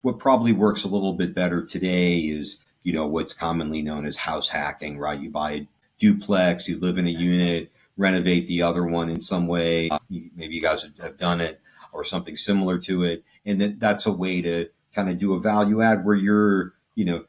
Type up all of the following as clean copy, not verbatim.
What probably works a little bit better today is, what's commonly known as house hacking, right? You buy a duplex, you live in a unit, renovate the other one in some way. Maybe you guys have done it or something similar to it. And that's a way to kind of do a value add where you're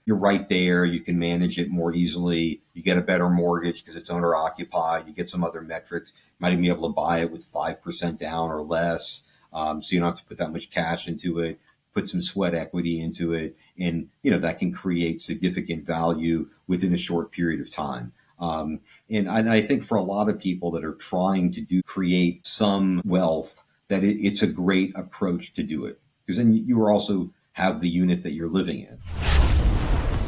right there. You can manage it more easily. You get a better mortgage because it's owner occupied. You get some other metrics. You might even be able to buy it with 5% down or less. So you don't have to put that much cash into it, put some sweat equity into it. And, that can create significant value within a short period of time. And I think for a lot of people that are trying to create some wealth, that it's a great approach to do it. Because then you also have the unit that you're living in.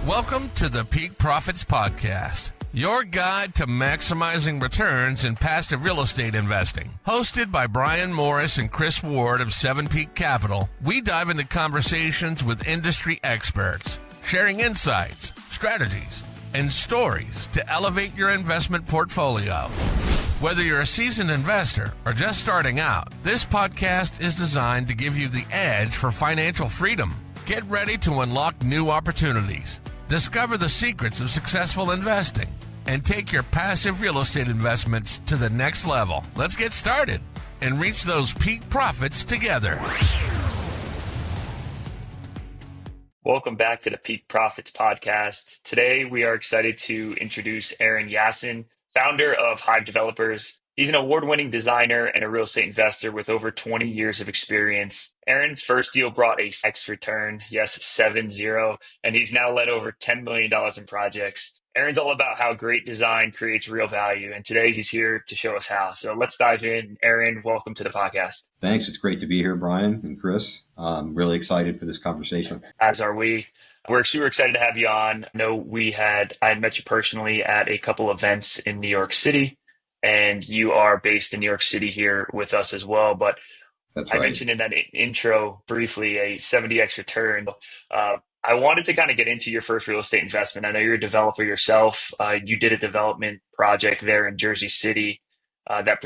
Welcome to the Peak Profits Podcast, your guide to maximizing returns in passive real estate investing. Hosted by Bryan Morris and Chris Ward of 7 Peak Capital, we dive into conversations with industry experts, sharing insights, strategies, and stories to elevate your investment portfolio. Whether you're a seasoned investor or just starting out, this podcast is designed to give you the edge for financial freedom. Get ready to unlock new opportunities, discover the secrets of successful investing, and take your passive real estate investments to the next level. Let's get started and reach those peak profits together. Welcome back to the Peak Profits Podcast. Today, we are excited to introduce Aaron Yassin, founder of Hive Developers. He's an award-winning designer and a real estate investor with over 20 years of experience. Aaron's first deal brought a 6x return, yes, 7-0, and he's now led over $10 million in projects. Aaron's all about how great design creates real value, and today he's here to show us how. So let's dive in. Aaron, welcome to the podcast. Thanks. It's great to be here, Bryan and Chris. I'm really excited for this conversation. As are we. We're super excited to have you on. I know I had met you personally at a couple events in New York City, and you are based in New York City here with us as well. But That's right. I mentioned in that intro briefly a 70x return. I wanted to kind of get into your first real estate investment. I know you're a developer yourself. You did a development project there in Jersey City that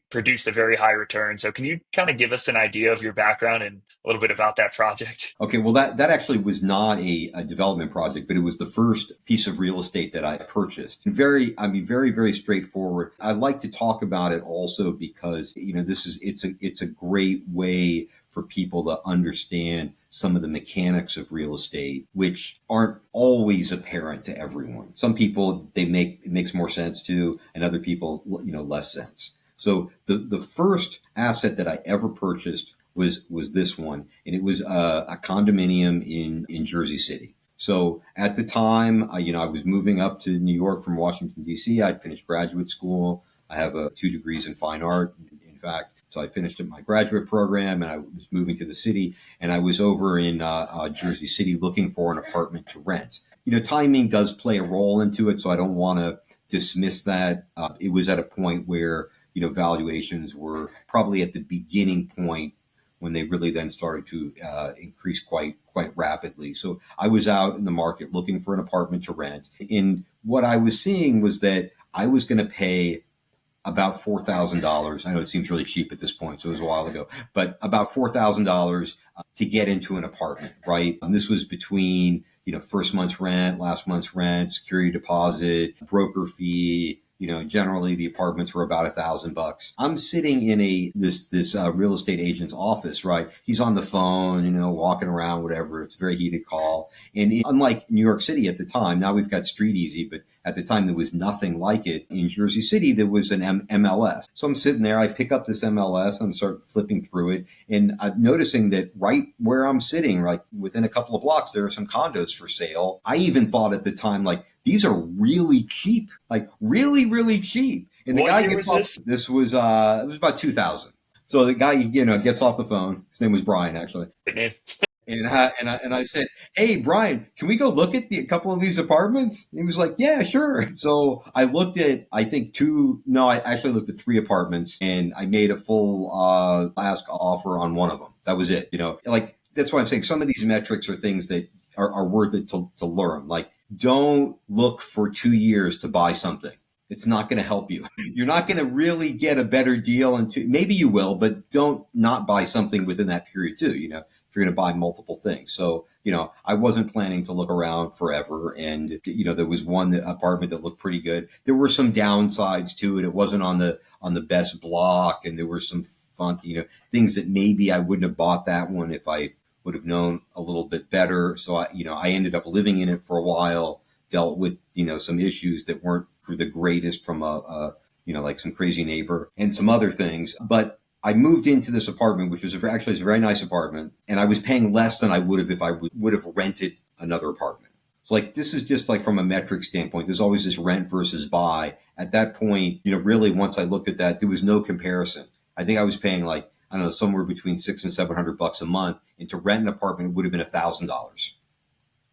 produced a very high return. So can you kind of give us an idea of your background and a little bit about that project? Okay, well, that actually was not a development project, but it was the first piece of real estate that I purchased. Very, very straightforward. I like to talk about it also because, it's a great way for people to understand some of the mechanics of real estate, which aren't always apparent to everyone. Some people, it makes more sense to, and other people, less sense. So the first asset that I ever purchased was this one, and it was a condominium in Jersey City. So at the time, I was moving up to New York from Washington, D.C. I'd finished graduate school. I have 2 degrees in fine art, in fact. So I finished my graduate program and I was moving to the city, and I was over in Jersey City looking for an apartment to rent. Timing does play a role into it, so I don't want to dismiss that. It was at a point where, valuations were probably at the beginning point when they really then started to increase quite rapidly. So I was out in the market looking for an apartment to rent. And what I was seeing was that I was going to pay about $4,000. I know it seems really cheap at this point, so it was a while ago, but about $4,000 to get into an apartment, right? And this was between, first month's rent, last month's rent, security deposit, broker fee. Generally the apartments were about $1,000. I'm sitting in this real estate agent's office, right? He's on the phone, walking around, whatever. It's a very heated call. And unlike New York City at the time, now we've got Street Easy, but at the time there was nothing like it. In Jersey City, there was an MLS. So I'm sitting there, I pick up this MLS and start flipping through it. And I'm noticing that right where I'm sitting, like within a couple of blocks, there are some condos for sale. I even thought at the time, like, these are really cheap, like really, really cheap. And the guy gets off. This was it was about 2000. So the guy, gets off the phone. His name was Bryan, actually. Good name. And I said, "Hey, Bryan, can we go look at a couple of these apartments?" And he was like, "Yeah, sure." So I looked at, I actually looked at 3 apartments, and I made a full ask offer on one of them. That was it. That's why I'm saying some of these metrics are things that are worth it to learn. Like, don't look for 2 years to buy something. It's not going to help you. You're not going to really get a better deal maybe you will, but don't not buy something within that period too. if you're going to buy multiple things. So, I wasn't planning to look around forever. And, there was one apartment that looked pretty good. There were some downsides to it. It wasn't on the best block. And there were some funky, things that maybe I wouldn't have bought that one if I would have known a little bit better. So I ended up living in it for a while, dealt with, some issues that weren't the greatest from like some crazy neighbor and some other things. But I moved into this apartment, which was actually a very nice apartment, and I was paying less than I would have if I would have rented another apartment. So like, this is just like from a metric standpoint, there's always this rent versus buy. At that point, really, once I looked at that, there was no comparison. I think I was paying like, I don't know, somewhere between $600 and $700 a month. And to rent an apartment, it would have been $1,000,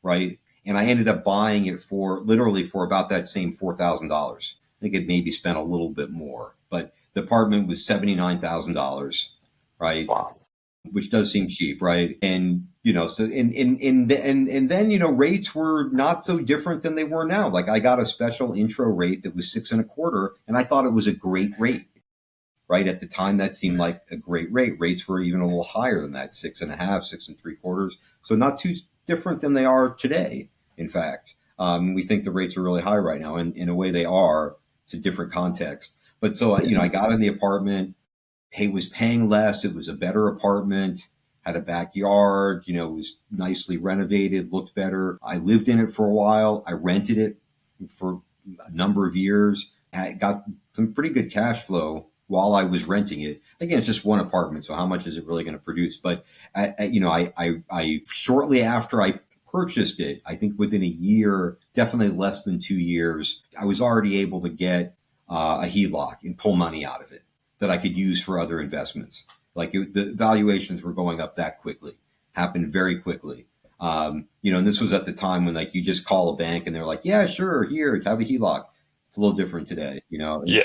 right? And I ended up buying it for about that same $4,000. I think it maybe spent a little bit more, but the apartment was $79,000, right? Wow. Which does seem cheap, right? And so and then rates were not so different than they were now. Like, I got a special intro rate that was 6.25%, and I thought it was a great rate. Right at the time, that seemed like a great rate. Rates were even a little higher than that, 6.5%, 6.75%. So not too different than they are today. In fact, we think the rates are really high right now, and in a way they are. It's a different context. But so I got in the apartment. Was paying less. It was a better apartment. Had a backyard. It was nicely renovated. Looked better. I lived in it for a while. I rented it for a number of years. I got some pretty good cash flow while I was renting it. Again, it's just one apartment, so how much is it really going to produce? But I shortly after I purchased it, I think within a year, definitely less than 2 years, I was already able to get a HELOC and pull money out of it that I could use for other investments. Like, the valuations were going up that quickly, happened very quickly. And this was at the time when, like, you just call a bank and they're like, yeah, sure, here, have a HELOC. It's a little different today, Yeah.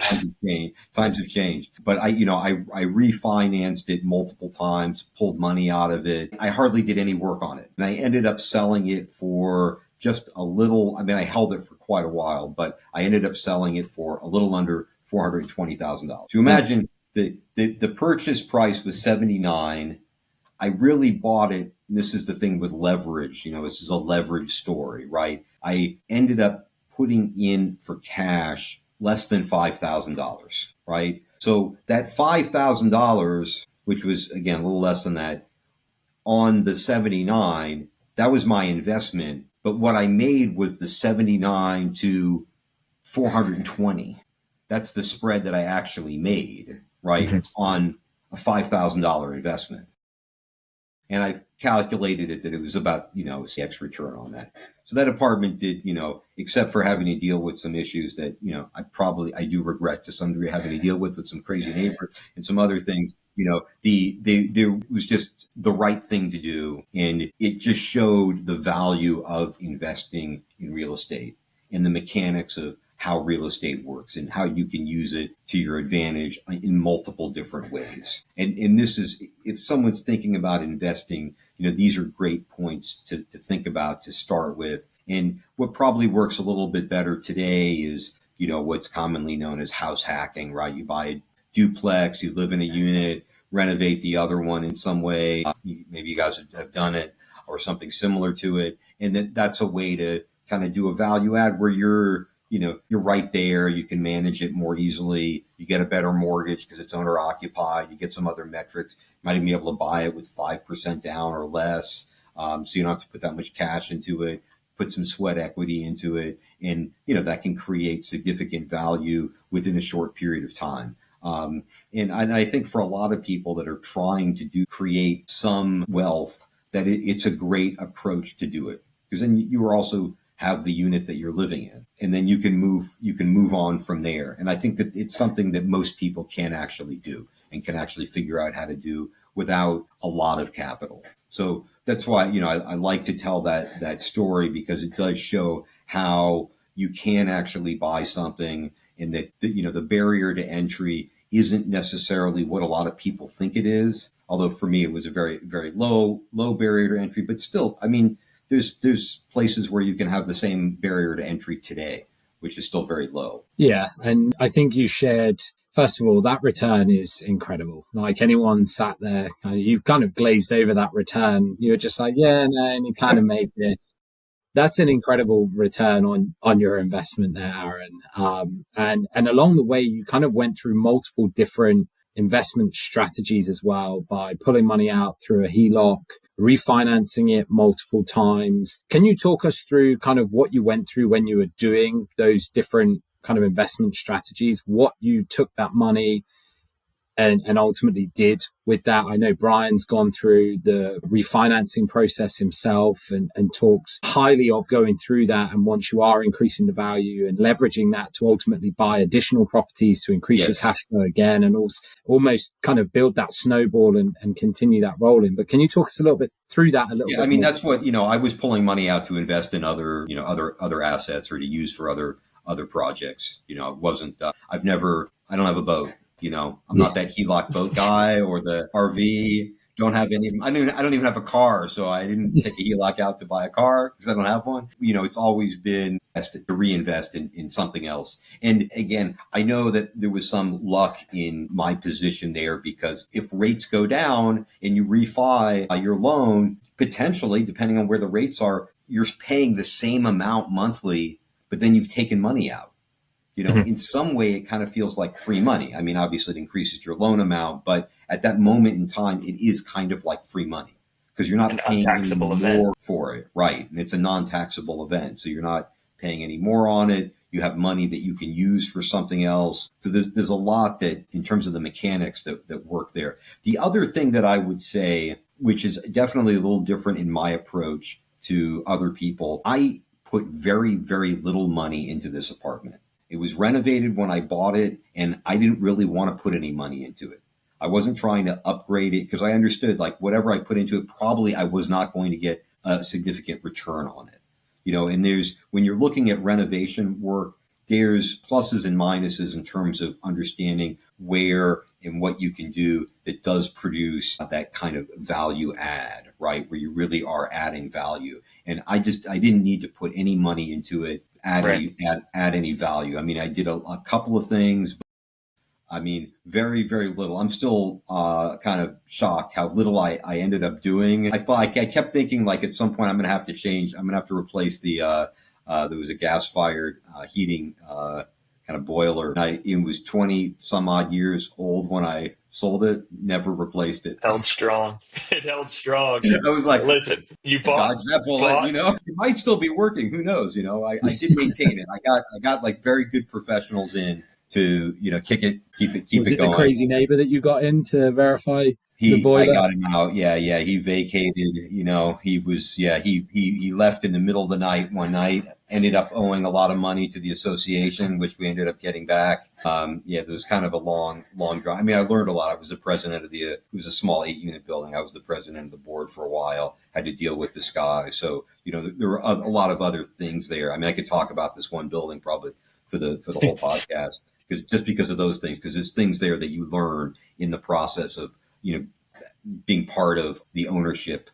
Times have changed. But I refinanced it multiple times, pulled money out of it. I hardly did any work on it. And I ended up selling it for just a little. I mean, I held it for quite a while, but I ended up selling it for a little under $420,000. So imagine the purchase price was $79,000. I really bought it. And this is the thing with leverage. This is a leverage story, right? I ended up putting in for cash less than $5,000, right? So that $5,000, which was, again, a little less than that, on the 79, that was my investment. But what I made was the 79 to 420. That's the spread that I actually made, right, on a $5,000 investment. And I calculated it that it was about, 6x return on that. So that apartment did, except for having to deal with some issues that, I do regret to some degree having to deal with some crazy neighbors and some other things, there was just the right thing to do. And it just showed the value of investing in real estate and the mechanics of how real estate works and how you can use it to your advantage in multiple different ways. And this is, if someone's thinking about investing, these are great points to think about to start with. And what probably works a little bit better today is, what's commonly known as house hacking, right? You buy a duplex, you live in a unit, renovate the other one in some way. Maybe you guys have done it or something similar to it. And that's a way to kind of do a value add where you're right there. You can manage it more easily. You get a better mortgage because it's owner occupied. You get some other metrics. You might even be able to buy it with 5% down or less. So you don't have to put that much cash into it, put some sweat equity into it. And, that can create significant value within a short period of time. And I think for a lot of people that are trying to create some wealth, that it's a great approach to do it. Because then you are also have the unit that you're living in, and then you can move on from there. And I think that it's something that most people can actually do and can actually figure out how to do without a lot of capital. So that's why, I like to tell that story, because it does show how you can actually buy something, and that, the barrier to entry isn't necessarily what a lot of people think it is. Although for me, it was a very, very low barrier to entry, but still, I mean, there's places where you can have the same barrier to entry today, which is still very low. Yeah. And I think you shared First of all, that return is incredible. Like anyone sat there, you've kind of glazed over that return. You're just like, yeah, no, and you kind of made this. That's an incredible return on your investment there, Aaron. And along the way, you kind of went through multiple different investment strategies as well by pulling money out through a HELOC, refinancing it multiple times. Can you talk us through kind of what you went through when you were doing those different kind of investment strategies, what you took that money and ultimately did with that? I know Bryan's gone through the refinancing process himself and talks highly of going through that. And once you are increasing the value and leveraging that to ultimately buy additional properties to increase your cash flow again, and also almost kind of build that snowball and continue that rolling. But can you talk us a little bit through that a little bit? I mean, more? That's what, I was pulling money out to invest in other assets or to use for other projects. It wasn't, I don't have a boat. I'm not that HELOC boat guy or the RV. Don't have any. I don't even have a car, so I didn't take a HELOC out to buy a car because I don't have one. It's always been best to reinvest in something else. And again, I know that there was some luck in my position there because if rates go down and you refi your loan, potentially, depending on where the rates are, you're paying the same amount monthly, but then you've taken money out. In some way, it kind of feels like free money. I mean, obviously, it increases your loan amount, but at that moment in time, it is kind of like free money because you're not paying any more for it. Right. And it's a non-taxable event. So you're not paying any more on it. You have money that you can use for something else. So there's a lot that in terms of the mechanics that work there. The other thing that I would say, which is definitely a little different in my approach to other people, I put very, very little money into this apartment. It was renovated when I bought it, and I didn't really want to put any money into it. I wasn't trying to upgrade it because I understood like whatever I put into it, probably I was not going to get a significant return on it. And when you're looking at renovation work, there's pluses and minuses in terms of understanding where and what you can do that does produce that kind of value add, right? Where you really are adding value. And I didn't need to put any money into it, add any value. I mean, I did a couple of things, but I mean, very, very little. I'm still kind of shocked how little I ended up doing. I kept thinking like at some point I'm going to have to change. I'm going to have to replace there was a gas-fired heating kind of boiler. It was 20 some odd years old when I sold it, never replaced it. Held strong. It held strong. I was like, listen, you dodged that bullet, it might still be working. Who knows? I did maintain it. I got like very good professionals in to, keep it going. Was it the crazy neighbor that you got in to verify the boiler? I got him out. Yeah. He vacated, he left in the middle of the night one night, ended up owing a lot of money to the association, which we ended up getting back. There was kind of a long drive. I mean, I learned a lot. I was the president of it was a small 8-unit building. I was the president of the board for a while, had to deal with this guy. So, there were a lot of other things there. I mean, I could talk about this one building probably for the whole podcast because of those things, because there's things there that you learn in the process of, being part of the ownership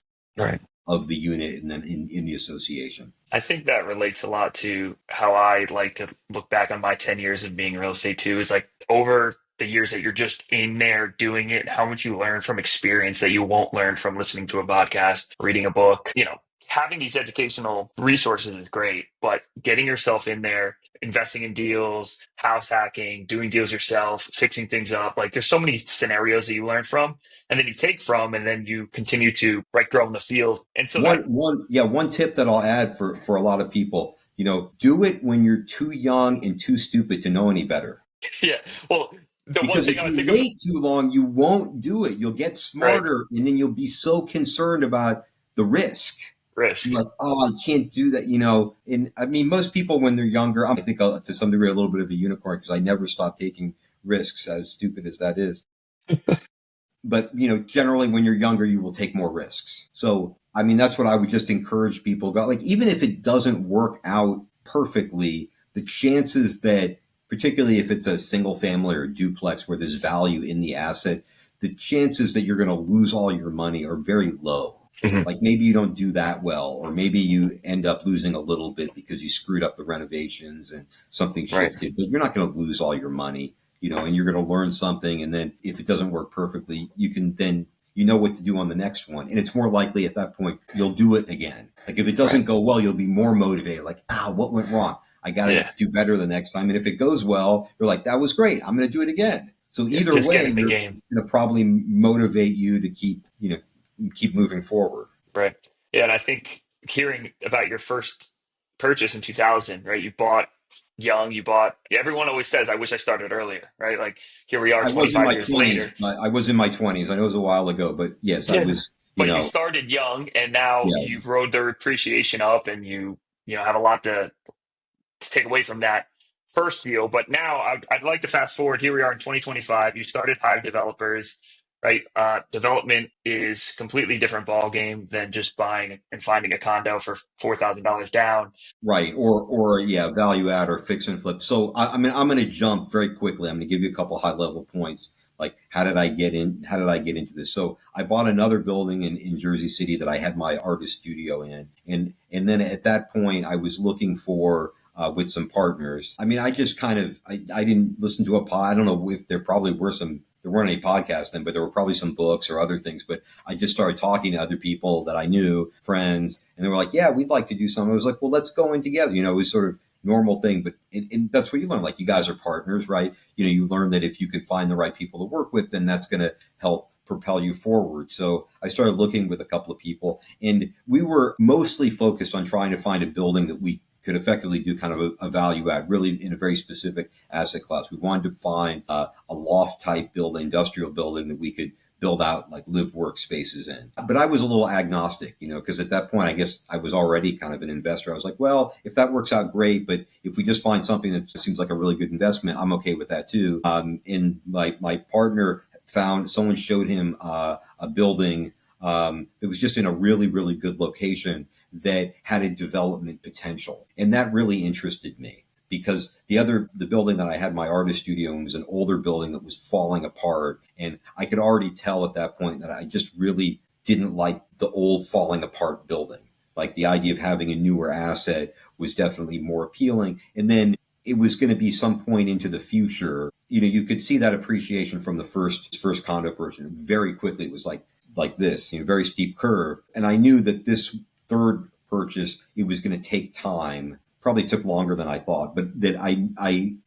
of the unit and then in the association. I think that relates a lot to how I like to look back on my 10 years of being in real estate too. Is like over the years that you're just in there doing it, how much you learn from experience that you won't learn from listening to a podcast, reading a book. Having these educational resources is great, but getting yourself in there, investing in deals, house hacking, doing deals yourself, fixing things up. Like there's so many scenarios that you learn from and then you take from, and then you continue to grow in the field. And so one tip that I'll add for a lot of people, do it when you're too young and too stupid to know any better. Yeah. Well, because if you wait too long, you won't do it. You'll get smarter and then you'll be so concerned about the risk. You're like, I can't do that, And I mean, most people when they're younger, I think to some degree a little bit of a unicorn because I never stop taking risks, as stupid as that is. But, generally when you're younger, you will take more risks. So, I mean, that's what I would just encourage people about. Like, even if it doesn't work out perfectly, the chances that, particularly if it's a single family or a duplex where there's value in the asset, the chances that you're going to lose all your money are very low. Mm-hmm. Like maybe you don't do that well, or maybe you end up losing a little bit because you screwed up the renovations and something shifted, but you're not going to lose all your money. and you're going to learn something. And then if it doesn't work perfectly, you can then, what to do on the next one. And it's more likely at that point, you'll do it again. Like if it doesn't go well, you'll be more motivated. Like, what went wrong? I got to do better the next time. And if it goes well, you're like, that was great. I'm going to do it again. So either just way, getting the you're game. going to probably motivate you to keep moving forward. Right. Yeah. And I think hearing about your first purchase in 2000, right? You bought young, everyone always says, I wish I started earlier, right? Like here we are I was in 25 my years 20s. later. I was in my 20s. I know it was a while ago, but yes, I was, But you started young and now yeah. you've rode the appreciation up and you have a lot to take away from that first deal. But now I'd like to fast forward. Here we are in 2025. You started Hive Developers, right? Development is completely different ball game than just buying and finding a condo for $4,000 down. Right. Or value add or fix and flip. So I'm going to jump very quickly. I'm going to give you a couple high level points. Like, how did I get into this? So I bought another building in Jersey City that I had my artist studio in. And then at that point I was looking for, with some partners. I mean, I just I didn't listen to a pod. I don't know if there weren't any podcasts then, but there were probably some books or other things. But I just started talking to other people that I knew, friends, and they were like, yeah, we'd like to do something. I was like, well, let's go in together. It was sort of normal thing, but and that's what you learn. Like, you guys are partners, right? You learn that if you can find the right people to work with, then that's going to help propel you forward. So I started looking with a couple of people, and we were mostly focused on trying to find a building that we could effectively do kind of a value add, really in a very specific asset class. We wanted to find a loft type building, industrial building that we could build out like live workspaces in. But I was a little agnostic, because at that point, I guess I was already kind of an investor. I was like, well, if that works out, great. But if we just find something that seems like a really good investment, I'm okay with that too. And my partner someone showed him a building that was just in a really, really good location that had a development potential. And that really interested me, because the building that I had my artist studio in was an older building that was falling apart. And I could already tell at that point that I just really didn't like the old falling apart building. Like, the idea of having a newer asset was definitely more appealing. And then it was going to be some point into the future. You could see that appreciation from the first condo purchase. Very quickly, it was like this, very steep curve. And I knew that this third purchase, it was going to take time. Probably took longer than I thought, but that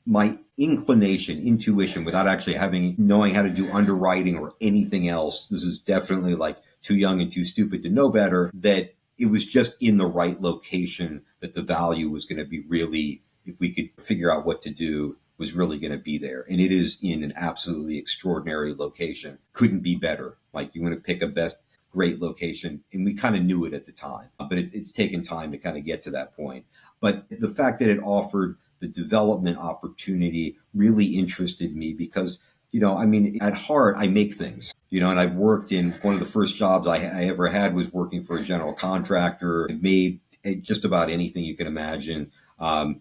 my intuition, without actually knowing how to do underwriting or anything else, this is definitely like too young and too stupid to know better, that it was just in the right location, that the value was going to be really, if we could figure out what to do, was really going to be there. And it is in an absolutely extraordinary location. Couldn't be better. Like, you want to pick a great location. And we kind of knew it at the time, but it's taken time to kind of get to that point. But the fact that it offered the development opportunity really interested me, because, at heart, I make things, and I've worked in one of the first jobs I ever had was working for a general contractor. I made just about anything you can imagine,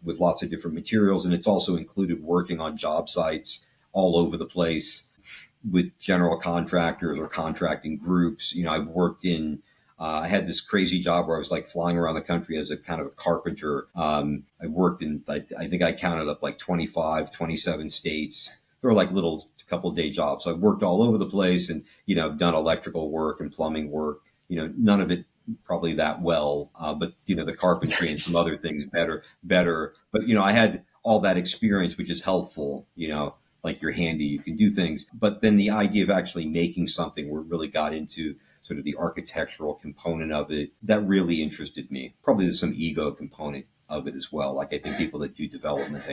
with lots of different materials. And it's also included working on job sites all over the place with general contractors or contracting groups. I've worked I had this crazy job where I was like flying around the country as a kind of a carpenter. I worked in, I think I counted up like 25, 27 states. There were like little couple day jobs. So I worked all over the place, and, I've done electrical work and plumbing work, none of it probably that well. But, the carpentry and some other things better. But, I had all that experience, which is helpful, like you're handy, you can do things. But then the idea of actually making something, where it really got into sort of the architectural component of it, that really interested me. Probably there's some ego component of it as well. Like, I think people that do development,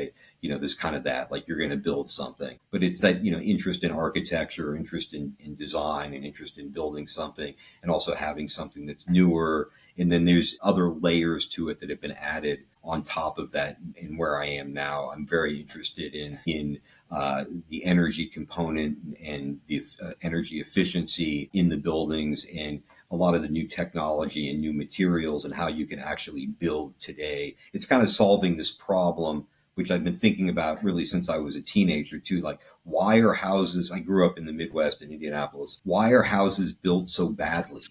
there's kind of that, like, you're going to build something, but it's that, interest in architecture, interest in design, and interest in building something, and also having something that's newer. And then there's other layers to it that have been added on top of that. And where I am now, I'm very interested in the energy component and the energy efficiency in the buildings, and a lot of the new technology and new materials, and how you can actually build today. It's kind of solving this problem, which I've been thinking about really since I was a teenager too. Like, why are houses, I grew up in the Midwest in Indianapolis, why are houses built so badly?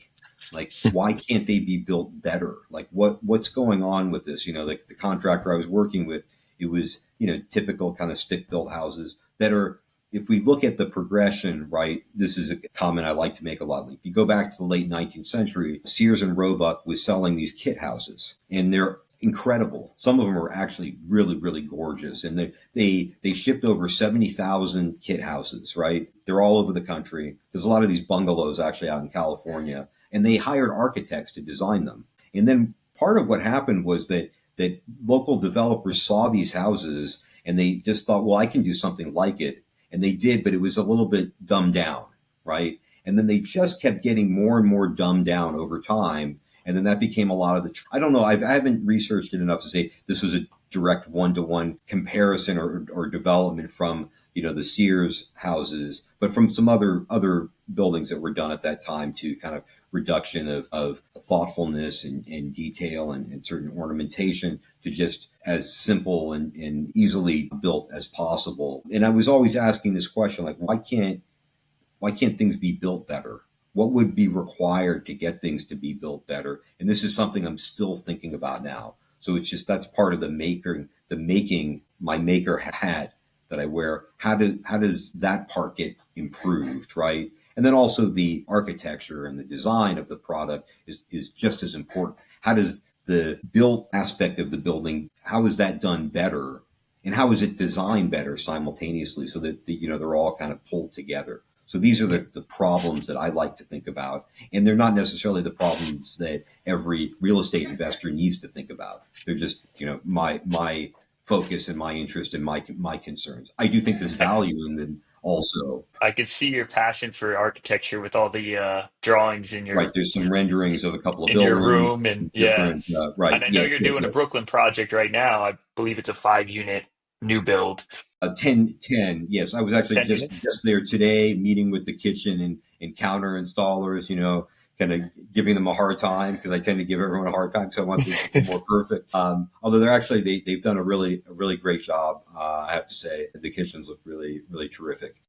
Like, why can't they be built better? Like, what's going on with this? The contractor I was working with, it was, typical kind of stick-built houses that are, if we look at the progression, right, this is a comment I like to make a lot. If you go back to the late 19th century, Sears and Roebuck was selling these kit houses, and they're incredible. Some of them are actually really, really gorgeous. And they shipped over 70,000 kit houses, right? They're all over the country. There's a lot of these bungalows actually out in California, and they hired architects to design them. And then part of what happened was that local developers saw these houses and they just thought, well, I can do something like it. And they did, but it was a little bit dumbed down, right? And then they just kept getting more and more dumbed down over time. And then that became a lot of I don't know, I haven't researched it enough to say this was a direct one-to-one comparison or development from, the Sears houses, but from some other buildings that were done at that time to kind of reduction of thoughtfulness and detail and certain ornamentation to just as simple and easily built as possible. And I was always asking this question, like, why can't things be built better? What would be required to get things to be built better? And this is something I'm still thinking about now. So it's just, that's part of the making my maker hat that I wear. How does that part get improved, right? And then also the architecture and the design of the product is just as important. How does the built aspect of the building, how is that done better? And how is it designed better simultaneously so that they're all kind of pulled together? So these are the problems that I like to think about. And they're not necessarily the problems that every real estate investor needs to think about. They're just, my focus and my interest and my concerns. I do think there's value in them also. I could see your passion for architecture with all the drawings in your right. There's some renderings of a couple of in buildings, your room, and different, right. And I know you're doing a Brooklyn project right now. I believe it's a 5-unit new build. 10. Yes, I was actually just there today, meeting with the kitchen and counter installers. Kind of giving them a hard time because I tend to give everyone a hard time because I want things to be more perfect. Although they've done a really great job. I have to say the kitchens look really, really terrific.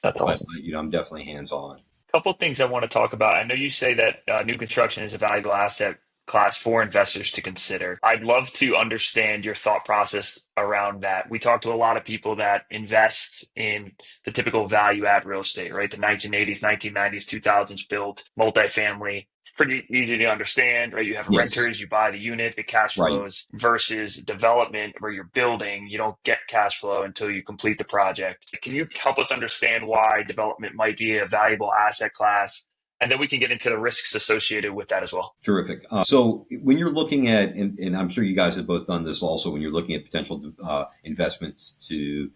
That's awesome. But, I'm definitely hands-on. A couple of things I want to talk about. I know you say that new construction is a valuable asset class for investors to consider. I'd love to understand your thought process around that. We talk to a lot of people that invest in the typical value add real estate, right? The 1980s, 1990s, 2000s built multifamily. Pretty easy to understand, right? You have renters, you buy the unit, it cash flows, versus development where you're building, you don't get cash flow until you complete the project. Can you help us understand why development might be a valuable asset class? And then we can get into the risks associated with that as well. Terrific. So when you're looking at, and I'm sure you guys have both done this also, when you're looking at potential investments to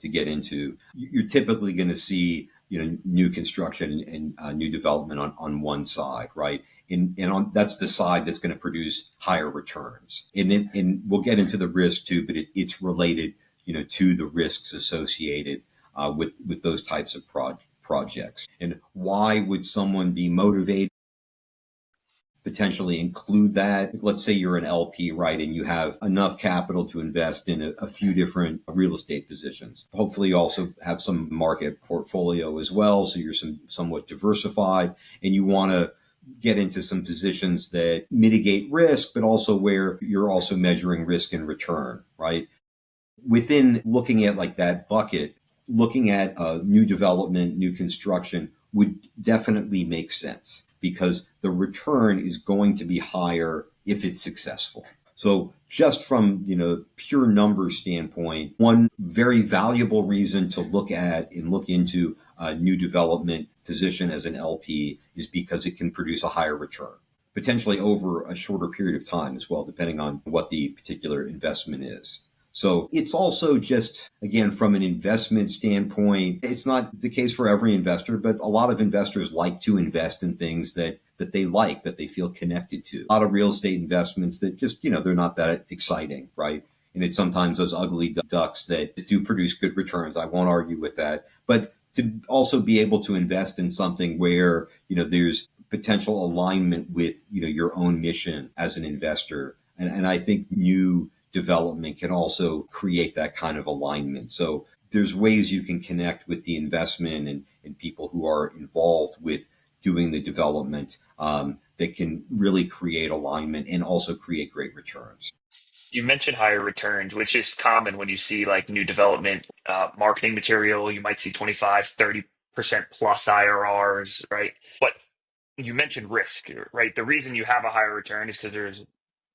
get into, you're typically going to see new construction and new development on one side, right? And that's the side that's going to produce higher returns. And we'll get into the risk too, but it's related, to the risks associated with those types of projects. And why would someone be motivated? Potentially include that. Let's say you're an LP, right, and you have enough capital to invest in a few different real estate positions. Hopefully you also have some market portfolio as well, so you're somewhat diversified, and you want to get into some positions that mitigate risk, but also where you're also measuring risk and return, right? Within looking at like that bucket, looking at new development, new construction would definitely make sense because the return is going to be higher if it's successful. So just from, pure numbers standpoint, one very valuable reason to look at and look into a new development position as an LP is because it can produce a higher return, potentially over a shorter period of time as well, depending on what the particular investment is. So it's also just, again, from an investment standpoint, it's not the case for every investor, but a lot of investors like to invest in things that they like, that they feel connected to. A lot of real estate investments that just, they're not that exciting, right? And it's sometimes those ugly ducks that do produce good returns. I won't argue with that. But to also be able to invest in something where, there's potential alignment with, your own mission as an investor. And I think new development can also create that kind of alignment. So there's ways you can connect with the investment and people who are involved with doing the development that can really create alignment and also create great returns. You mentioned higher returns, which is common when you see like new development marketing material. You might see 25, 30% plus IRRs, right? But you mentioned risk, right? The reason you have a higher return is because there's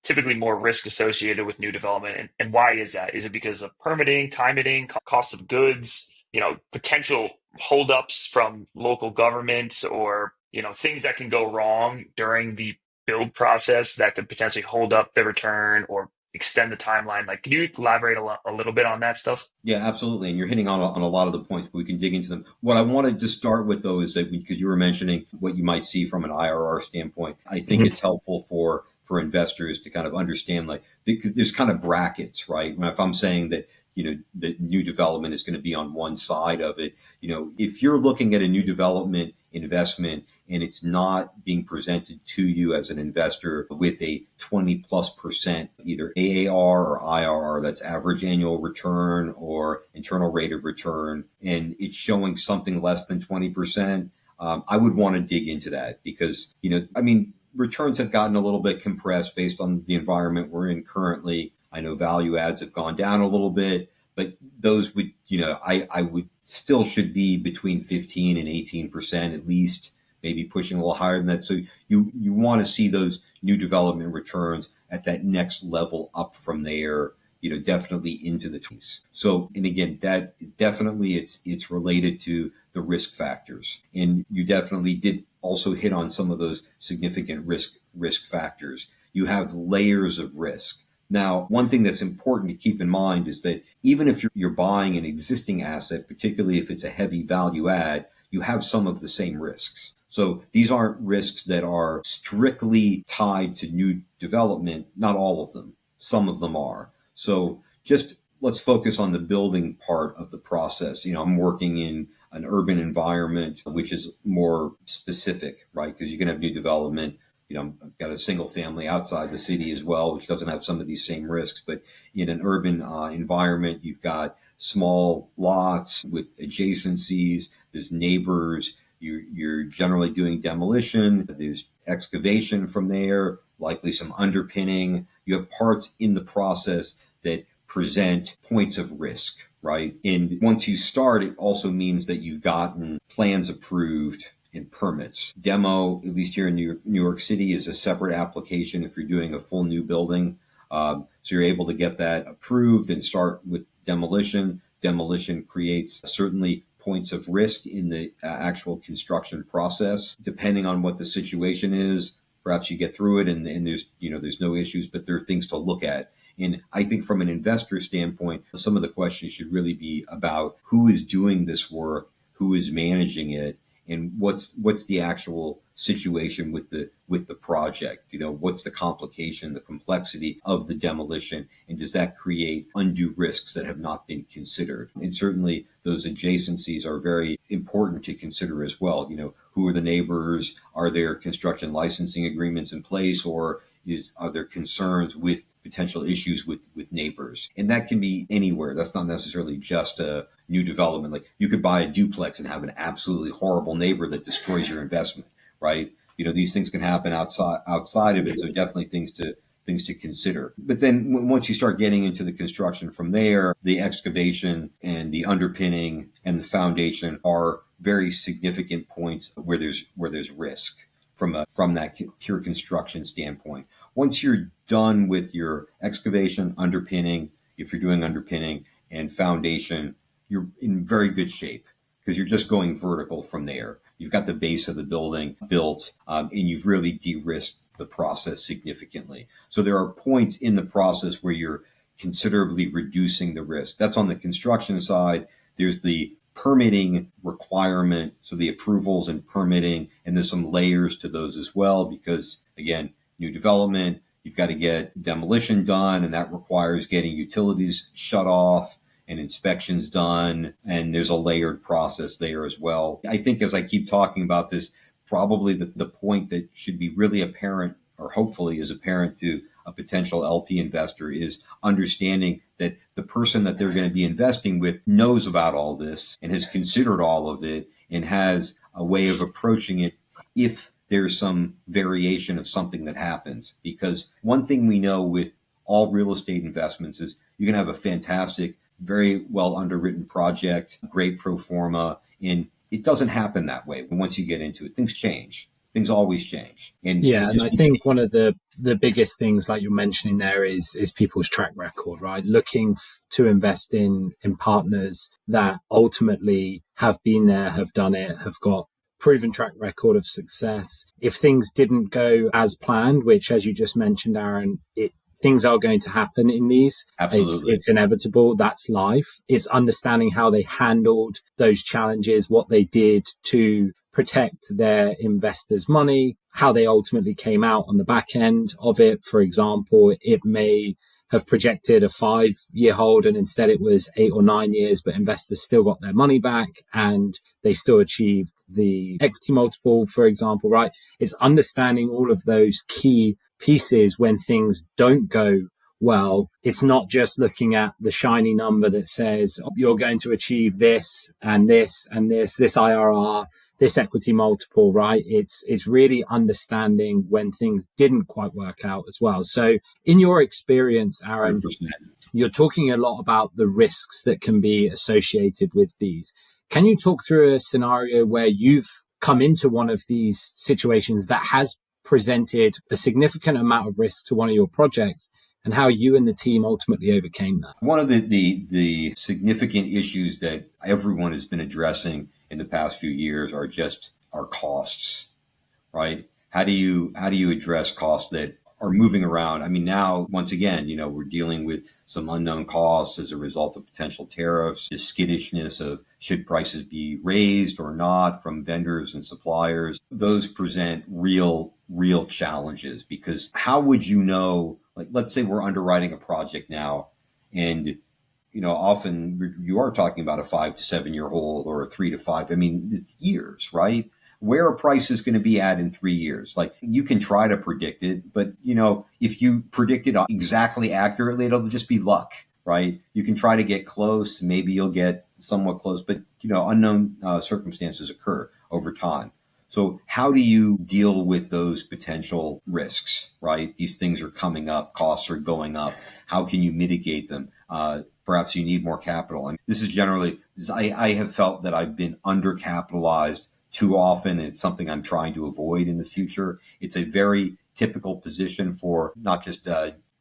typically more risk associated with new development. And why is that? Is it because of permitting, timing, cost of goods, potential holdups from local governments, or, things that can go wrong during the build process that could potentially hold up the return or extend the timeline? Like, can you elaborate a little bit on that stuff? Yeah, absolutely. And you're hitting on a lot of the points, but we can dig into them. What I wanted to start with, though, is that because you were mentioning what you might see from an IRR standpoint, I think it's helpful for investors to kind of understand, like, there's kind of brackets, right? If I'm saying that, that new development is going to be on one side of it, if you're looking at a new development investment and it's not being presented to you as an investor with a 20+% either AAR or IRR, that's average annual return or internal rate of return, and it's showing something less than 20%, I would want to dig into that because, returns have gotten a little bit compressed based on the environment we're in currently. I know value adds have gone down a little bit, but those would, I would still should be between 15 and 18% at least, maybe pushing a little higher than that. So you want to see those new development returns at that next level up from there, definitely into the 20s. So, and again, that definitely it's related to the risk factors. And you definitely did also hit on some of those significant risk factors. You have layers of risk. Now, one thing that's important to keep in mind is that even if you're buying an existing asset, particularly if it's a heavy value add, you have some of the same risks. So these aren't risks that are strictly tied to new development. Not all of them. Some of them are. So just let's focus on the building part of the process. I'm working in an urban environment, which is more specific, right? Because you can have new development. I've got a single family outside the city as well, which doesn't have some of these same risks. But in an urban environment, you've got small lots with adjacencies. There's neighbors. You're generally doing demolition. There's excavation from there, likely some underpinning. You have parts in the process that present points of risk, right? And once you start, it also means that you've gotten plans approved and permits. Demo, at least here in New York City, is a separate application if you're doing a full new building. So you're able to get that approved and start with demolition. Demolition creates certainly points of risk in the actual construction process. Depending on what the situation is, perhaps you get through it and there's no issues, but there are things to look at. And I think from an investor standpoint, some of the questions should really be about who is doing this work, who is managing it, and what's the actual situation with the project. What's the complication, the complexity of the demolition, and does that create undue risks that have not been considered? And certainly those adjacencies are very important to consider as well. Who are the neighbors? Are there construction licensing agreements in place, or are there concerns with potential issues with neighbors? And that can be anywhere. That's not necessarily just a new development. Like you could buy a duplex and have an absolutely horrible neighbor that destroys your investment, right? These things can happen outside of it. So definitely things to consider. But then once you start getting into the construction from there, the excavation and the underpinning and the foundation are very significant points where there's risk from that pure construction standpoint. Once you're done with your excavation, underpinning, if you're doing underpinning and foundation, you're in very good shape because you're just going vertical from there. You've got the base of the building built, and you've really de-risked the process significantly. So there are points in the process where you're considerably reducing the risk. That's on the construction side. There's the permitting requirement, so the approvals and permitting, and there's some layers to those as well because, again, new development, you've got to get demolition done, and that requires getting utilities shut off and inspections done, and there's a layered process there as well. I think as I keep talking about this, probably the point that should be really apparent, or hopefully is apparent to a potential LP investor, is understanding that the person that they're going to be investing with knows about all this and has considered all of it and has a way of approaching it if there's some variation of something that happens. Because one thing we know with all real estate investments is you can have a fantastic, very well underwritten project, great pro forma, and it doesn't happen that way. But once you get into it, things change. Things always change. And Yeah, and I think one of the biggest things, like you're mentioning there, is people's track record, right? Looking to invest in partners that ultimately have been there, have done it, have got proven track record of success. If things didn't go as planned, which, as you just mentioned, Aaron, things are going to happen in these. Absolutely. It's inevitable. That's life. It's understanding how they handled those challenges, what they did to protect their investors' money, how they ultimately came out on the back end of it. For example, it may have projected a 5-year hold and instead it was 8 or 9 years, but investors still got their money back and they still achieved the equity multiple, for example, right? It's understanding all of those key pieces when things don't go well. It's not just looking at the shiny number that says you're going to achieve this and this and this IRR, this equity multiple, right? It's really understanding when things didn't quite work out as well. So in your experience, Aaron, 100%. You're talking a lot about the risks that can be associated with these. Can you talk through a scenario where you've come into one of these situations that has presented a significant amount of risk to one of your projects and how you and the team ultimately overcame that? One of the significant issues that everyone has been addressing in the past few years are just our costs, right? How do you address costs that are moving around? I mean, now, once again, we're dealing with some unknown costs as a result of potential tariffs, the skittishness of should prices be raised or not from vendors and suppliers. Those present real challenges because how would you know, like, let's say we're underwriting a project now and often you are talking about a 5 to 7 year hold or a 3 to 5. I mean, it's years, right? Where a price is going to be at in 3 years. Like you can try to predict it, but if you predict it exactly accurately, it'll just be luck, right? You can try to get close. Maybe you'll get somewhat close, but unknown circumstances occur over time. So how do you deal with those potential risks, right? These things are coming up, costs are going up. How can you mitigate them? Perhaps you need more capital. I mean, this is generally, I have felt that I've been undercapitalized too often. And it's something I'm trying to avoid in the future. It's a very typical position for not just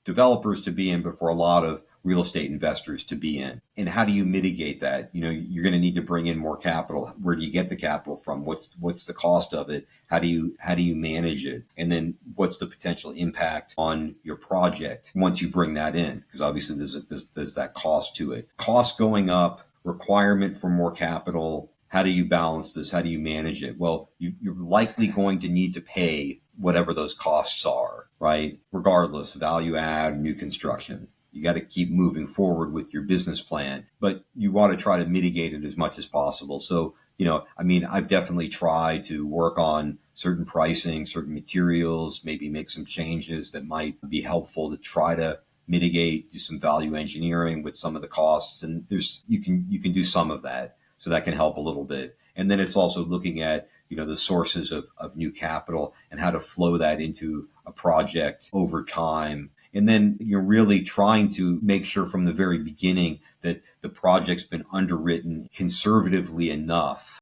developers to be in, but for a lot of real estate investors to be in. And how do you mitigate that? You're going to need to bring in more capital. Where do you get the capital from? What's the cost of it? How do you manage it? And then what's the potential impact on your project once you bring that in? Because obviously there's that cost to it. Cost going up, requirement for more capital. How do you balance this? How do you manage it? Well, you're likely going to need to pay whatever those costs are, right? Regardless, value add, new construction. You got to keep moving forward with your business plan, but you want to try to mitigate it as much as possible. So, I've definitely tried to work on certain pricing, certain materials, maybe make some changes that might be helpful to try to mitigate, do some value engineering with some of the costs. And you can do some of that. So that can help a little bit. And then it's also looking at, the sources of new capital and how to flow that into a project over time. And then you're really trying to make sure from the very beginning that the project's been underwritten conservatively enough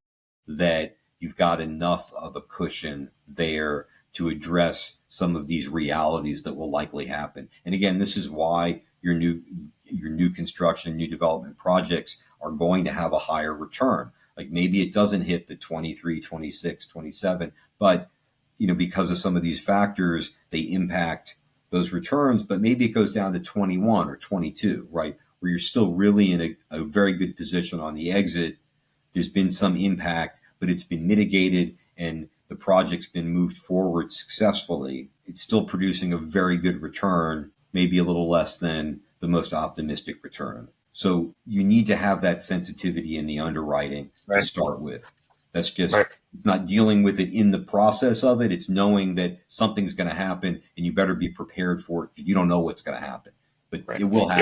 that you've got enough of a cushion there to address some of these realities that will likely happen. And again, this is why your new construction, new development projects are going to have a higher return. Like maybe it doesn't hit the 23, 26, 27, but because of some of these factors, they impact those returns, but maybe it goes down to 21 or 22, right? Where you're still really in a very good position on the exit. There's been some impact, but it's been mitigated and the project's been moved forward successfully. It's still producing a very good return, maybe a little less than the most optimistic return. So you need to have that sensitivity in the underwriting to start with. That's just, It's not dealing with it in the process of it. It's knowing that something's going to happen and you better be prepared for it because you don't know what's going to happen, but it will happen.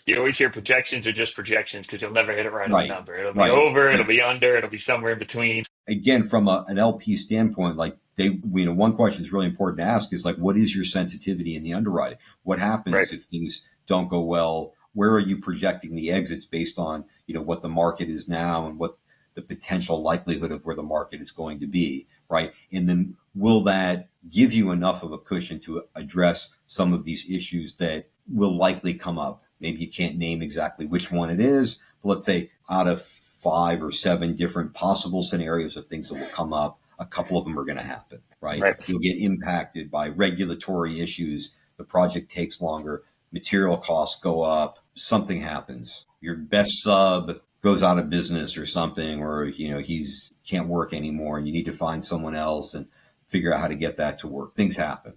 You always hear projections are just projections because you'll never hit it right on the number. It'll be over, it'll be under, it'll be somewhere in between. Again, from an LP standpoint, like one question is really important to ask is like, what is your sensitivity in the underwriting? What Right. happens if things don't go well? Where are you projecting the exits based on, what the market is now and what the potential likelihood of where the market is going to be, right? And then will that give you enough of a cushion to address some of these issues that will likely come up? Maybe you can't name exactly which one it is, but let's say out of 5 or 7 different possible scenarios of things that will come up, a couple of them are going to happen, right? Right. You'll get impacted by regulatory issues. The project takes longer. Material costs go up. Something happens. Your best sub goes out of business or something, or, he's can't work anymore and you need to find someone else and figure out how to get that to work. Things happen.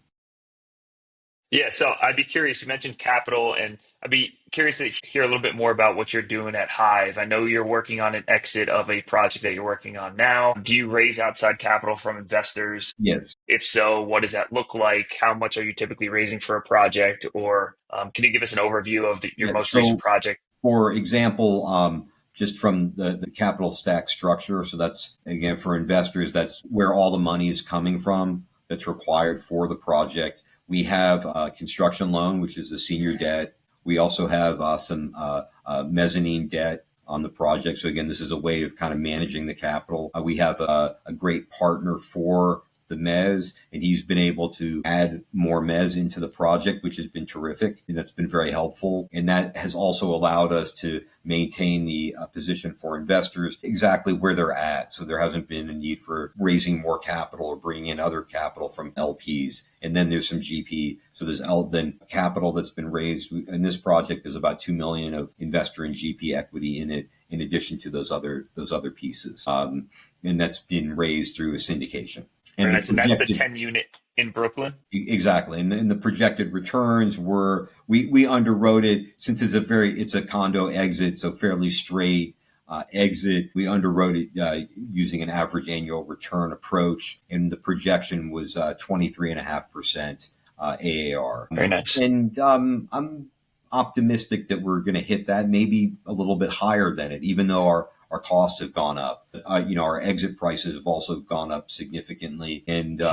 Yeah, so I'd be curious. You mentioned capital, and I'd be curious to hear a little bit more about what you're doing at Hive. I know you're working on an exit of a project that you're working on now. Do you raise outside capital from investors? Yes. If so, what does that look like? How much are you typically raising for a project? Or can you give us an overview of your Yeah. most recent So, project? for example, just from the capital stack structure. So that's, again, for investors, that's where all the money is coming from that's required for the project. We have a construction loan, which is the senior debt. We also have some mezzanine debt on the project. So again, this is a way of kind of managing the capital. We have a great partner for the mezz, and he's been able to add more mezz into the project, which has been terrific. And that's been very helpful. And that has also allowed us to maintain the position for investors exactly where they're at. So there hasn't been a need for raising more capital or bringing in other capital from LPs. And then there's some GP. So there's then capital that's been raised in this project. There's about $2 million of investor and GP equity in it, in addition to those other pieces. And that's been raised through a syndication. Very And the nice. And that's the projected 10 unit in Brooklyn. Exactly. And the projected returns were, we underwrote it since it's a condo exit, so fairly straight exit. We underwrote it using an average annual return approach, and the projection was 23.5% AAR. Very nice. And I'm optimistic that we're going to hit that, maybe a little bit higher than it, even though our costs have gone up. Our exit prices have also gone up significantly. And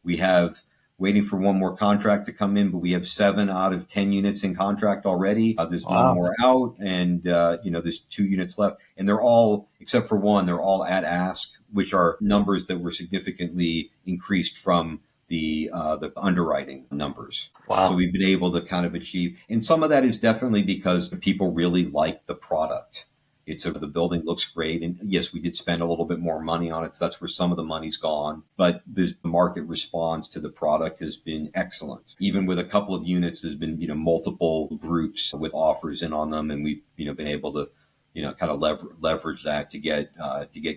we have waiting for one more contract to come in, but we have 7 out of 10 units in contract already. There's Wow. one more out, and there's 2 units left. And they're all, except for one, they're all at ask, which are numbers that were significantly increased from the underwriting numbers. Wow. So we've been able to kind of achieve, and some of that is definitely because people really like the product. The building looks great. And yes, we did spend a little bit more money on it. So that's where some of the money's gone. But the market response to the product has been excellent. Even with a couple of units, there's been, multiple groups with offers in on them. And we've, been able to, kind of leverage that to get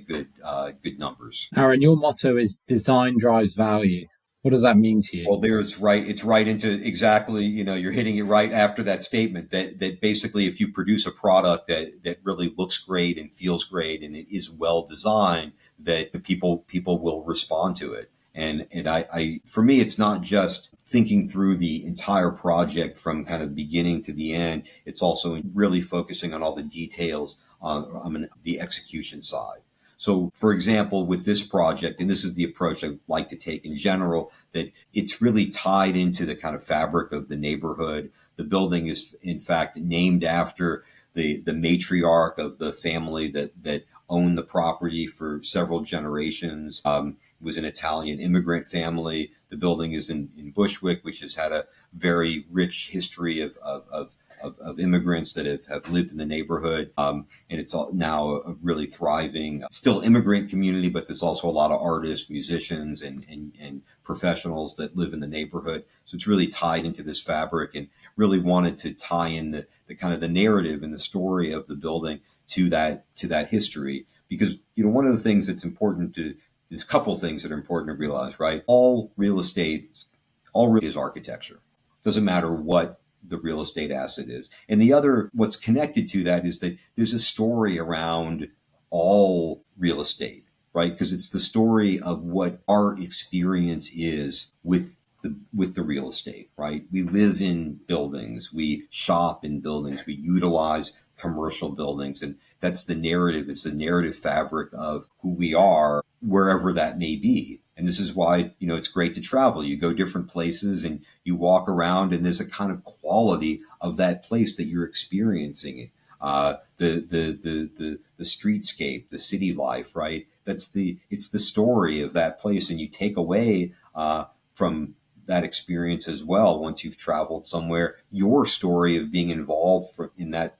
good numbers. Aaron, your motto is design drives value. What does that mean to you? Well, it's right into exactly, you're hitting it right after that statement that basically if you produce a product that really looks great and feels great and it is well designed, that people will respond to it. And I for me, it's not just thinking through the entire project from kind of beginning to the end. It's also really focusing on all the details on the execution side. So, for example, with this project, and this is the approach I like to take in general, that it's really tied into the kind of fabric of the neighborhood. The building is, in fact, named after the matriarch of the family that owned the property for several generations. It was an Italian immigrant family. The building is in Bushwick, which has had a very rich history of immigrants that have lived in the neighborhood. And it's now a really thriving, still immigrant community, but there's also a lot of artists, musicians, and professionals that live in the neighborhood. So it's really tied into this fabric, and really wanted to tie in the kind of the narrative and the story of the building to that history. Because, one of the things that's important there's a couple things that are important to realize, right? All real estate is architecture. Doesn't matter what the real estate asset is. And the other, what's connected to that is that there's a story around all real estate, right? Because it's the story of what our experience is with the real estate, right? We live in buildings, we shop in buildings, we utilize commercial buildings, and that's the narrative. It's the narrative fabric of who we are, wherever that may be. And this is why, it's great to travel. You go different places and you walk around, and there's a kind of quality of that place that you're experiencing. The streetscape, the city life, right? It's the story of that place, and you take away from that experience as well. Once you've traveled somewhere, your story of being involved in that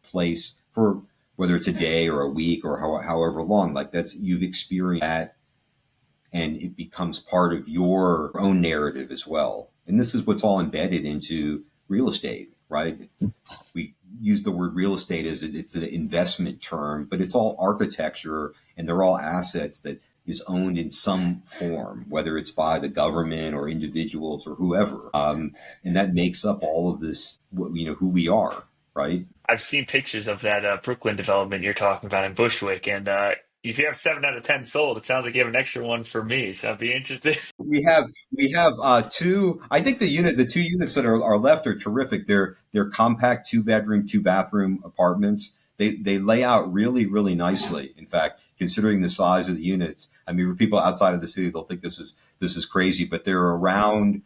place for whether it's a day or a week or however long, like you've experienced that, and it becomes part of your own narrative as well. And this is what's all embedded into real estate, right? We use the word real estate as it's an investment term, but it's all architecture, and they're all assets that is owned in some form, whether it's by the government or individuals or whoever. And that makes up all of this, who we are, right? I've seen pictures of that Brooklyn development you're talking about in Bushwick, and if you have 7 out of 10 sold, it sounds like you have an extra one for me. So I'd be interested. We have two. I think the two units that are left are terrific. They're compact 2-bedroom, 2-bathroom apartments. They lay out really, really nicely. In fact, considering the size of the units, I mean, for people outside of the city, they'll think this is crazy, but they're around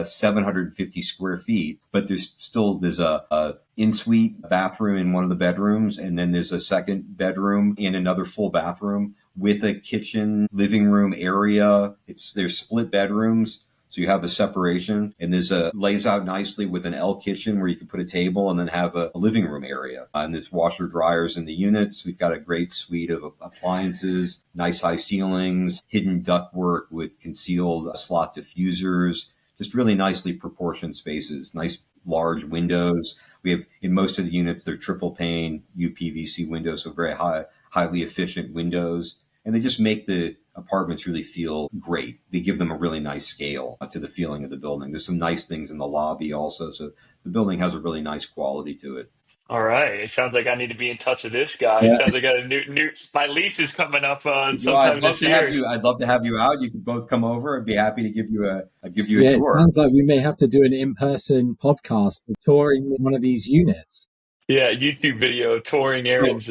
750 square feet. But there's a in-suite bathroom in one of the bedrooms, and then there's a second bedroom in another full bathroom with a kitchen, living room area. There's split bedrooms. So you have a separation, and lays out nicely with an L kitchen where you can put a table and then have a living room area. And there's washer dryers in the units. We've got a great suite of appliances, nice high ceilings, hidden ductwork with concealed slot diffusers, just really nicely proportioned spaces, nice large windows. We have, in most of the units, they're triple pane UPVC windows, so very highly efficient windows. And they just make the apartments really feel great. They give them a really nice scale to the feeling of the building. There's some nice things in the lobby also. So the building has a really nice quality to it. All right. It sounds like I need to be in touch with this guy. It Yeah. sounds like I got a new my lease is coming up sometime I'd love this year. I'd love to have you out. You could both come over. I'd be happy to give you a Yeah, it tour. sounds like we may have to do an in-person podcast touring one of these units. Yeah, YouTube video touring Aaron's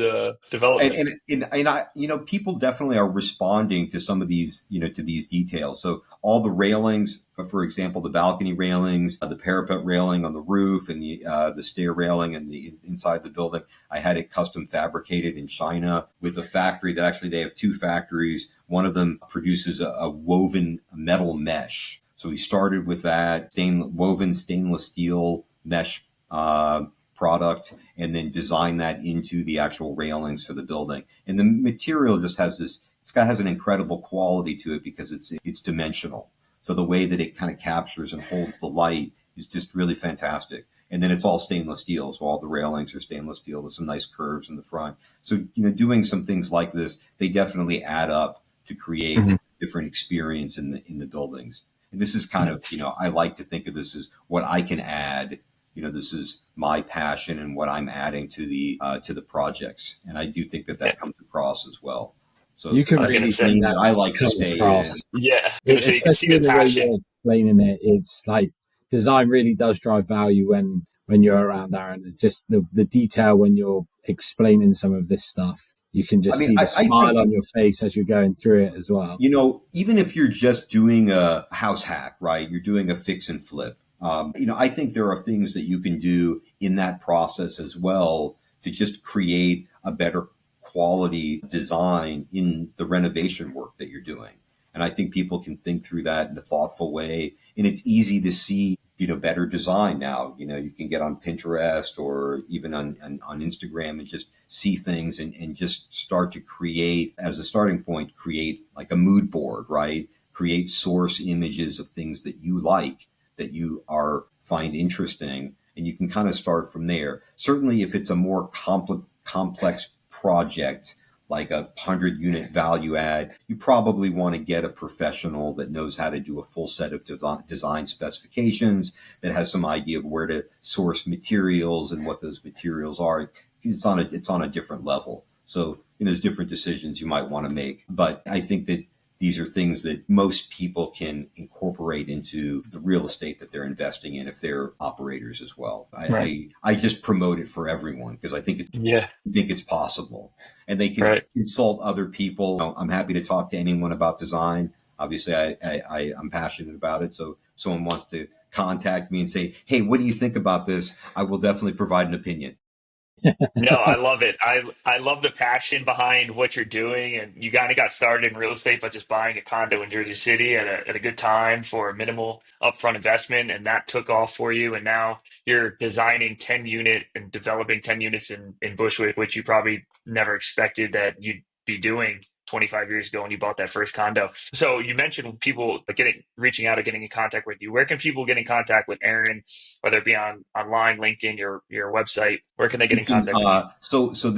development. And I, people definitely are responding to some of these, to these details. So all the railings, for example, the balcony railings, the parapet railing on the roof, and the stair railing and the inside the building, I had it custom fabricated in China with a factory that actually they have two factories. One of them produces a woven metal mesh. So we started with that woven stainless steel mesh product, and then design that into the actual railings for the building. And the material just has an incredible quality to it because it's dimensional. So the way that it kind of captures and holds the light is just really fantastic. And then it's all stainless steel. So all the railings are stainless steel with some nice curves in the front. So, doing some things like this, they definitely add up to create different experience in the buildings. And this is kind of, I like to think of this as what I can add. This is my passion and what I'm adding to the projects, and I do think that comes across as well. So You can really see that I like to come stay across. Yeah, you can see Especially the the way passion. you're explaining it. It's like design really does drive value when you're around there, and it's just the detail when you're explaining some of this stuff. You can just see the smile on your face as you're going through it as well. Even if you're just doing a house hack, right? You're doing a fix and flip. I think there are things that you can do in that process as well to just create a better quality design in the renovation work that you're doing. And I think people can think through that in a thoughtful way. And it's easy to see, better design now. You can get on Pinterest or even on Instagram and just see things and just start to create, as a starting point, create like a mood board, right? Create source images of things that you like, that you find interesting, and you can kind of start from there. Certainly, if it's a more complex project, like a 100-unit value add, you probably want to get a professional that knows how to do a full set of design specifications, that has some idea of where to source materials and what those materials are. It's on a different level. So, there's different decisions you might want to make. But I think that these are things that most people can incorporate into the real estate that they're investing in if they're operators as well. I just promote it for everyone because I think it's possible, and they can consult other people. I'm happy to talk to anyone about design. Obviously, I'm passionate about it. So if someone wants to contact me and say, hey, what do you think about this? I will definitely provide an opinion. No, I love it. I love the passion behind what you're doing, and you kind of got started in real estate by just buying a condo in Jersey City at a good time for a minimal upfront investment, and that took off for you. And now you're designing 10 unit and developing 10 units in Bushwick, which you probably never expected that you'd be doing 25 years ago when you bought that first condo. So you mentioned people reaching out or getting in contact with you. Where can people get in contact with Aaron, whether it be online, LinkedIn, your website? Where can they get You in can, contact with you? so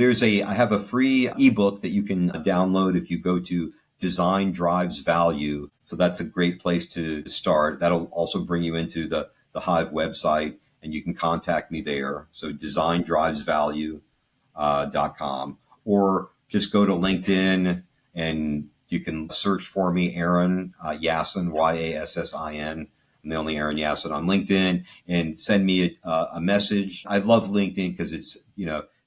I have a free ebook that you can download if you go to Design Drives Value. So that's a great place to start. That'll also bring you into the Hive website, and you can contact me there. So designdrivesvalue.com, or just go to LinkedIn and you can search for me, Aaron Yassin, Yassin. I'm the only Aaron Yassin on LinkedIn, and send me a message. I love LinkedIn because it's,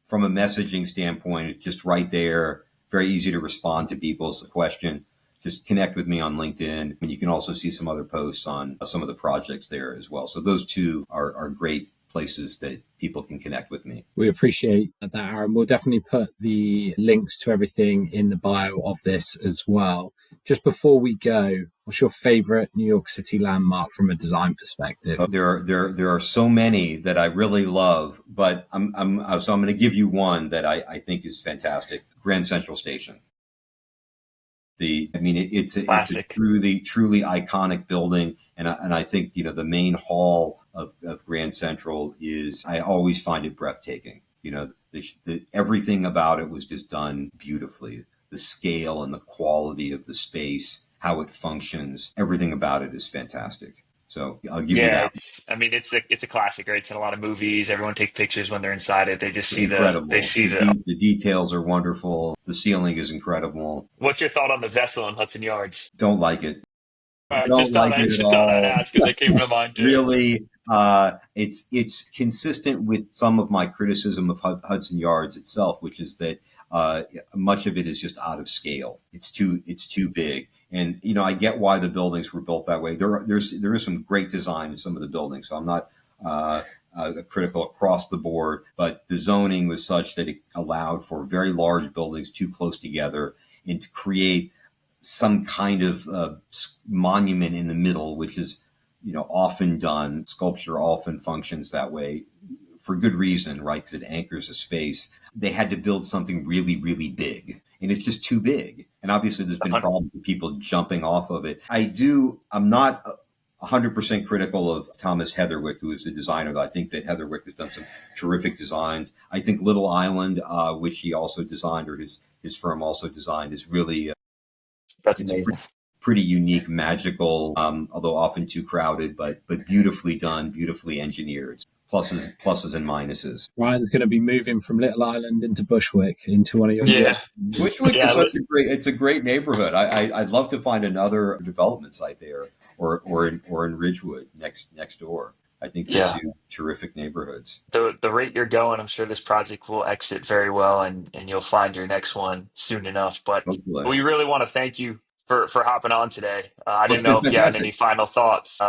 from a messaging standpoint, it's just right there, very easy to respond to people's question. Just connect with me on LinkedIn, and you can also see some other posts on some of the projects there as well. So those two are great places that people can connect with me. We appreciate that, Aaron. We'll definitely put the links to everything in the bio of this as well. Just before we go, what's your favorite New York City landmark from a design perspective? There are so many that I really love, but I'm going to give you one that I think is fantastic: Grand Central Station. It's a truly iconic building, and I think the main hall of Grand Central I always find it breathtaking. Everything about it was just done beautifully. The scale and the quality of the space, how it functions, everything about it is fantastic. So I'll give you that. It's a classic, right? It's in a lot of movies. Everyone take pictures when they're inside it. They just see Incredible. The details are wonderful. The ceiling is incredible. What's your thought on the vessel in Hudson Yards? Don't like it. I just thought I'd ask because they came to mind too. Really, it's consistent with some of my criticism of Hudson Yards itself, which is that much of it is just out of scale. It's too big. And, I get why the buildings were built that way. There is some great design in some of the buildings, so I'm not critical across the board, but the zoning was such that it allowed for very large buildings too close together and to create some kind of monument in the middle, which is, often done. Sculpture often functions that way for good reason, right? Because it anchors a space. They had to build something really, really big, and it's just too big. And obviously there's been problems with people jumping off of it. I'm not 100% critical of Thomas Heatherwick, who is the designer. I think that Heatherwick has done some terrific designs. I think Little Island, which he also designed, or his firm also designed, is really that's amazing. Pretty unique, magical, although often too crowded, but beautifully done, beautifully engineered. Pluses and minuses. Ryan's going to be moving from Little Island into Bushwick, into one of your Bushwick is it's a great neighborhood. I'd love to find another development site there, or in Ridgewood next door. I think they're two terrific neighborhoods. The rate you're going, I'm sure this project will exit very well, and you'll find your next one soon enough. But hopefully. We really want to thank you for hopping on today. I didn't know if you had any final thoughts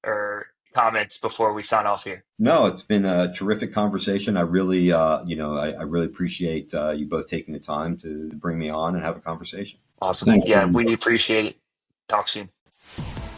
or comments before we sign off here. No, it's been a terrific conversation. I really, I really appreciate you both taking the time to bring me on and have a conversation. Awesome. Thanks, we appreciate it. Talk soon.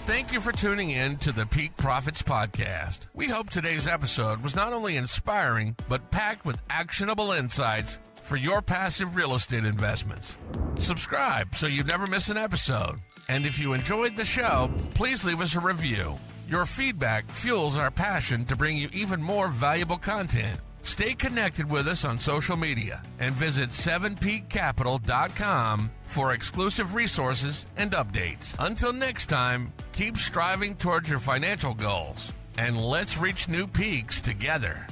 Thank you for tuning in to the Peak Profits Podcast. We hope today's episode was not only inspiring, but packed with actionable insights for your passive real estate investments. Subscribe so you never miss an episode. And if you enjoyed the show, please leave us a review. Your feedback fuels our passion to bring you even more valuable content. Stay connected with us on social media and visit 7peakcapital.com for exclusive resources and updates. Until next time, keep striving towards your financial goals, and let's reach new peaks together.